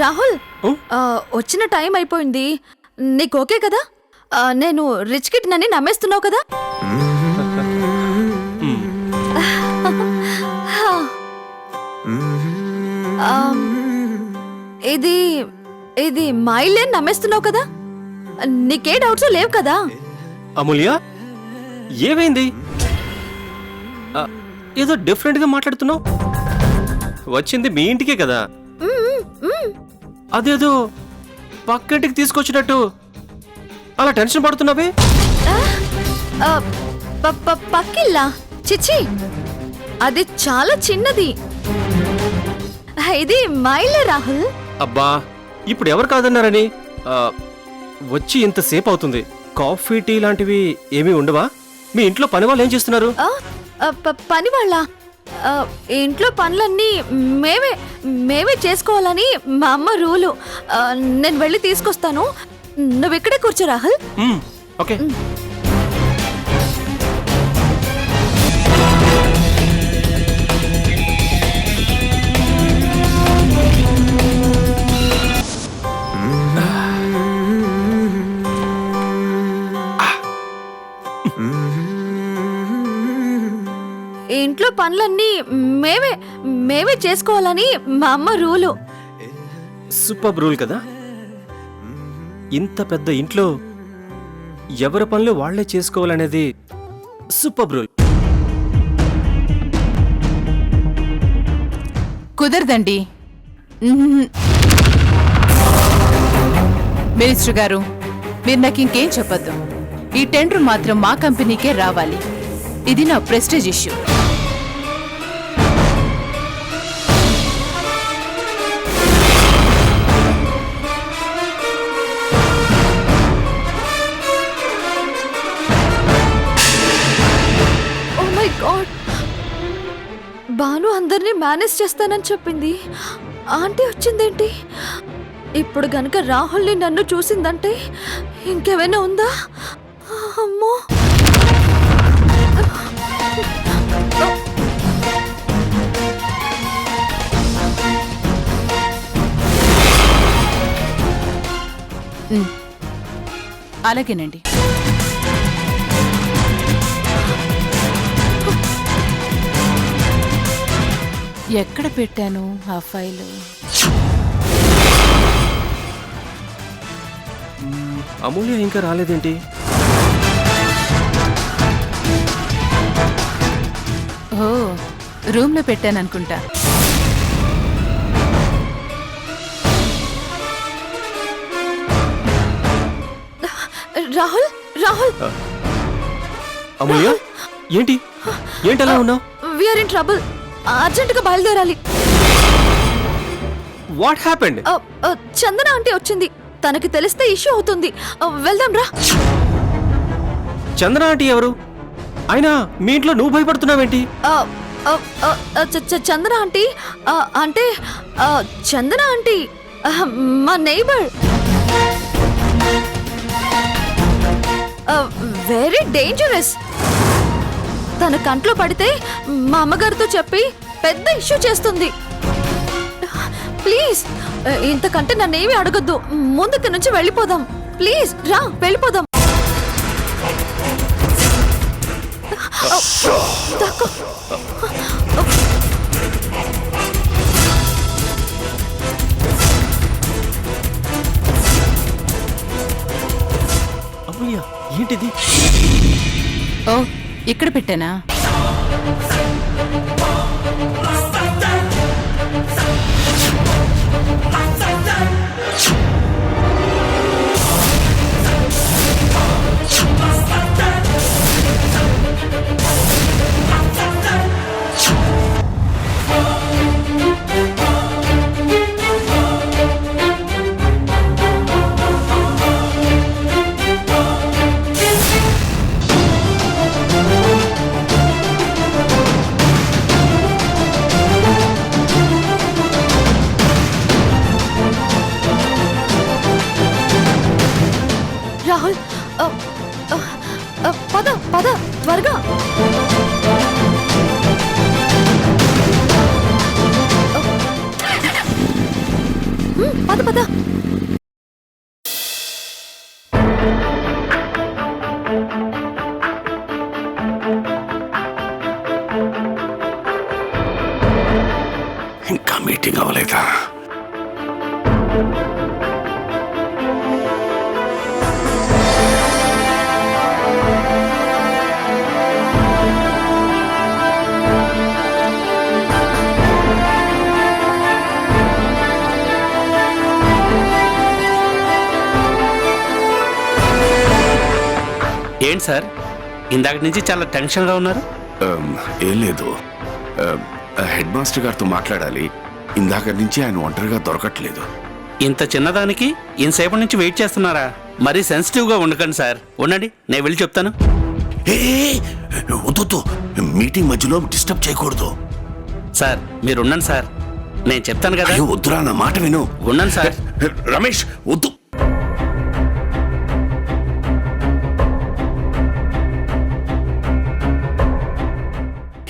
రాహుల్ వచ్చిన టైం అయిపోయింది. నీకు ఓకే కదా? నేను రిచ్ కిడ్ నని నమ్మేస్తున్నావు కదా? ఇది ఇది మా ఇల్లే నమ్మేస్తున్నావు కదా? నీకే డౌట్స్ లేవు కదా? అమూల్య, ఏమైంది? ఏదో డిఫరెంట్ గా మాట్లాడుతున్నావు. వచ్చింది మీ ఇంటికే కదా, అదేదో పక్కింటికి తీసుకొచ్చినట్టు అలా టెన్షన్ పడుతున్నావే. పక్కిల్లా? చిచ్చి, అది చాలా చిన్నది. ఇది మా ఇల్లే రాహుల్. అబ్బా, ఇప్పుడు ఎవరు కాదన్నారని? వచ్చి ఇంతసేపు అవుతుంది. కాఫీ టీ లాంటివి ఏమీ ఉండవా? మీ ఇంట్లో పని వాళ్ళు ఏం చేస్తున్నారు? పని వాళ్ళ ఇంట్లో పనులన్నీ మేమే చేసుకోవాలని మా అమ్మ రూలు. నేను వెళ్ళి తీసుకొస్తాను. నువ్వు ఇక్కడే కూర్చో రాహుల్. ఓకే. ఇంట్లో పనులన్నీ మేమే చేసుకోవాలని మా అమ్మ రూలు. సూపర్ రూల్ కదా. ఇంత పెద్ద ఇంట్లో ఎవరి పనులు వాళ్లే చేసుకోవాలనేది సూపర్ రూల్. కుదరదండి మినిస్టర్ గారు, మీరు నాకు ఇంకేం చెప్పొద్దు. ఈ టెండర్ మాత్రం మా కంపెనీకే రావాలి. ఇది నా prestige issue. Oh my god, Bhanu అందరినీ మేనేజ్ చేస్తానని చెప్పింది. ఆంటీ వచ్చిందేంటి? ఇప్పుడు గనక రాహుల్ని నన్ను చూసిందంటే ఇంకేమైనా ఉందా? అమ్మో, అలాగేనండి. ఎక్కడ పెట్టాను ఆ ఫైలు? అమూల్య ఇంకా రాలేదేంటి? ఓ, రూమ్లో పెట్టాననుకుంటా. రాహుల్ రాహుల్ అమూల్య, ఏంటి అలా ఉన్నావు? We're in trouble. అర్జెంటుగా బయలుదేరాలి. What happened? చందన ఆంటీ వచ్చింది. తనకి తెలిస్తే ఇష్యూ అవుతుంది. వెళ్దాం రా. చందన ఆంటీ ఎవరు? అయినా మీ ఇంట్లో నువ్వు భయపడుతున్నావేంటి? చందన ఆంటీ అంటే చందన ఆంటీ మా నైబర్. Very dangerous. తన కంట్లో పడితే మా అమ్మగారితో చెప్పి పెద్ద ఇష్యూ చేస్తుంది. ప్లీజ్, ఇంతకంటే నన్నేమీ అడగొద్దు. ముందుకి నుంచి వెళ్ళిపోదాం. ప్లీజ్ రా, వెళ్ళిపోదాం. అమూల్య, ఏంటిది? ఓ, ఇక్కడ పెట్టానా? రాహుల్, పద పద త్వరగా. పద పద. ఇంకా మీటింగ్ అవ్వలేదా? ఏంటి సార్, ఇందాక నుంచి చాలా టెన్షన్గా ఉన్నారు? ఏం లేదు, హెడ్ మాస్టర్ గారితో మాట్లాడాలి. ఇందాక నుంచి ఆయన ఒంటరిగా దొరకట్లేదు. ఇంత చిన్నదానికి ఇంతసేపటి నుంచి వెయిట్ చేస్తున్నారా? మరీ సెన్సిటివ్గా ఉండకండి సార్. ఉండండి, నేను వెళ్ళి చెప్తాను. వద్దు, మీటింగ్ మధ్యలో డిస్టర్బ్ చేయకూడదు. సార్ మీరు ఉండండి సార్, నేను చెప్తాను కదా. అయ్యో వద్దురా, నా మాట విను. ఉండండి సార్. రమేష్ వద్దు.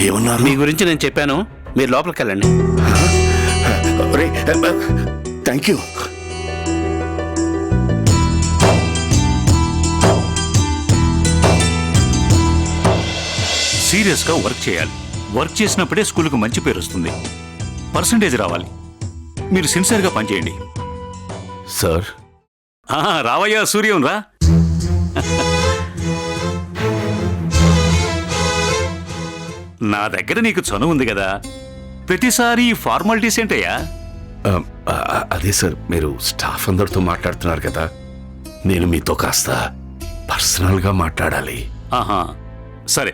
ఏమన్నారు? మీ గురించి నేను చెప్పాను, మీరు లోపలికి వెళ్ళండి. Thank you. సీరియస్గా వర్క్ చేయాలి. వర్క్ చేసినప్పుడే స్కూల్కి మంచి పేరు వస్తుంది, పర్సంటేజ్ రావాలి. మీరు సిన్సియర్గా పనిచేయండి. సార్ రావయ్యా సూర్యం రా. నా దగ్గర నీకు చనువు ఉంది కదా, ప్రతిసారి ఫార్మాలిటీస్ ఏంటయ్యా? అదే సార్, మీరు స్టాఫ్ అందరితో మాట్లాడుతున్నారు కదా, నేను మీతో కాస్త పర్సనల్గా మాట్లాడాలి. ఆహా సరే,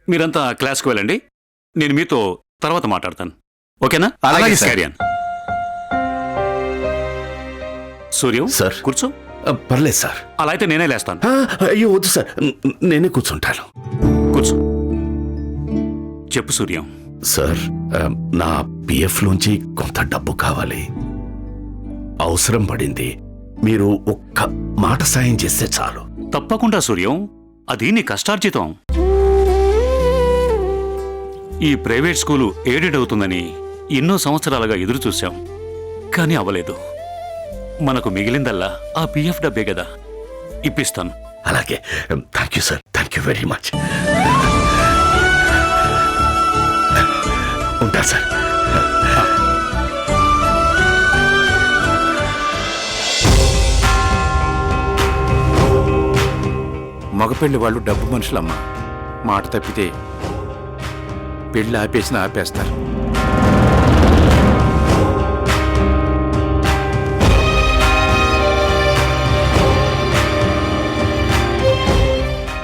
మీరంతా క్లాస్కి వెళ్ళండి, నేను మీతో తర్వాత మాట్లాడతాను. ఓకేనా? అలాగే sir. Carry on. Suryam sir. కూర్చో. పర్లేదు సార్. అలా అయితే నేనే లేస్తాను. అయ్యో వద్దు సార్, నేనే కూర్చుంటాను. కూర్చో. చెప్పు సూర్యం. సార్, నా పిఎఫ్ లోంచి కొంత డబ్బు కావాలి, అవసరం పడింది. మీరు ఒక్క మాట సాయం చేస్తే చాలు. తప్పకుండా సూర్యం, అది నీ కష్టార్జితం. ఈ ప్రైవేట్ స్కూలు ఎయిడెడ్ అవుతుందని ఎన్నో సంవత్సరాలుగా ఎదురు చూశాం, కానీ అవ్వలేదు. మనకు మిగిలిందల్లా ఆ పిఎఫ్ డబ్బే కదా, ఇప్పిస్తాను. అలాగే, thank you sir, thank you very much. ఉంటా సార్. మగపెళ్లి వాళ్ళు డబ్బు మనుషులమ్మా. మాట తప్పితే పెళ్లి ఆపేసినా ఆపేస్తారు.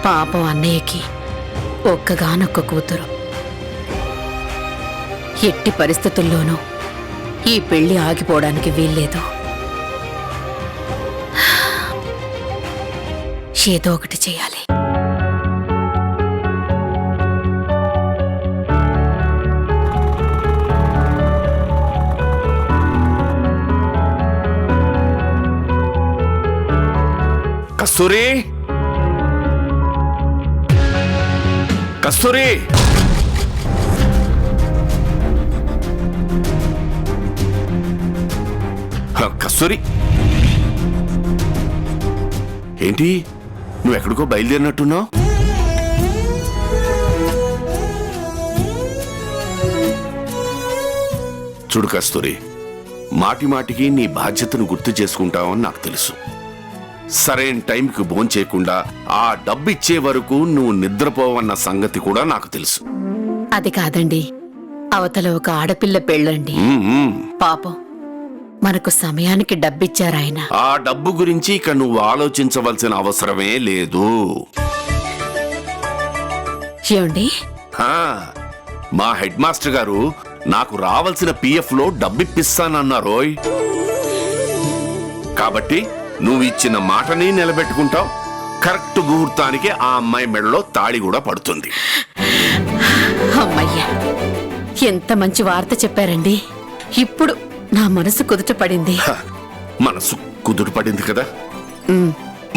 పాపం అన్నయ్యకి ఒక్కగానొక్క కూతురు. ఎట్టి పరిస్థితుల్లోనూ ఈ పెళ్లి ఆగిపోవడానికి వీల్లేదు. ఏదో ఒకటి చేయాలి. కస్తూరి, కస్తూరి, కస్తూరి, ఏంటి నువ్వు ఎక్కడికో బయలుదేరినట్టున్నావు? చూడు కస్తూరి, మాటి మాటికి నీ బాధ్యతను గుర్తు చేసుకుంటావని నాకు తెలుసు. సరైన టైంకి భోంచేయకుండా ఆ డబ్బు ఇచ్చే వరకు నువ్వు నిద్రపోవన్న సంగతి కూడా నాకు తెలుసు. అది కాదండి, అవతల ఒక ఆడపిల్ల పెళ్ళండి. పాపం మనకు సమయానికి డబ్బిచ్చారాయన. ఆ డబ్బు గురించి ఇక నువ్వు ఆలోచించవలసిన అవసరమే లేదు. ఏమండి, మా హెడ్ మాస్టర్ గారు నాకు రావాల్సిన పిఎఫ్ లో డబ్బిప్పిస్తానన్నారోయ్. కాబట్టి నువ్వు ఇచ్చిన మాటని నిలబెట్టుకుంటావు. కరెక్ట్ ముహూర్తానికి ఆ అమ్మాయి మెడలో తాళి కూడా పడుతుంది. అమ్మయ్యా, ఎంత మంచి వార్త చెప్పారండి. ఇప్పుడు నా మనసు కుదుట పడింది. మనసు కుదురు పడింది కదా,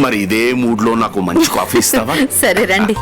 మరి ఇదే మూడ్ లో నాకు మంచి కాఫీ ఇస్తావా? సరే రండి.